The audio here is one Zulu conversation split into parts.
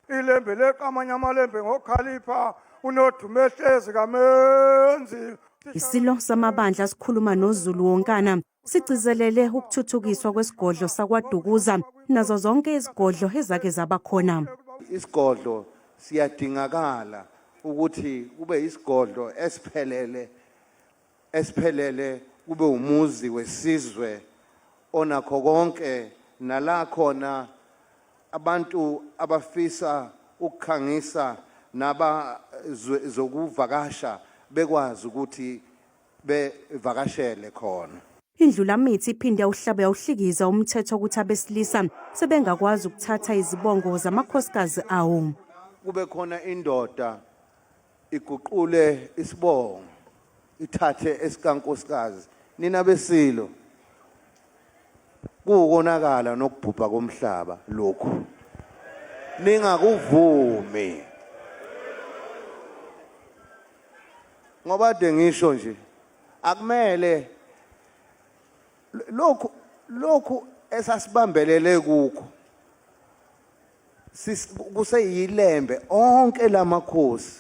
ilembe leqamanye amalembe ngokhalipha unodumehlezi kamenzi. Isilo samabandla sikhuluma noZulu wonkana sigcizelele ukuthuthukiswa kwesigodlo sakwaDukuza nazo zonke izigodlo ezake zaba khona. Isigodlo siyadingakala ukuthi kube isigodlo esiphelele kube umuzi wesizwe onakho konke nala khona abantu abafisa ukukhangisa zokuvakasha bekwazi ukuthi bevakashele khona. Indlulamithi iphinde uhlabe yawuhlikiza umthetho ukuthi abesilisa sebengakwazi ukuthatha izibongo zamakhosikazi awo. Kube khona indoda iguqule isibongo ithathe esikankosikazi nina besilo kukonakala nokubhubha komhlaba lokhu ningakuvumi ngoba dengisho nje akumele lokhu esasibambelele kukho kuseyilembe onke lamakhosi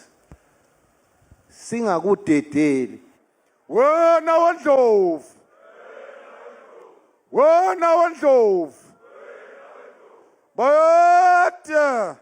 singakudedeli Wena wendlovu, batya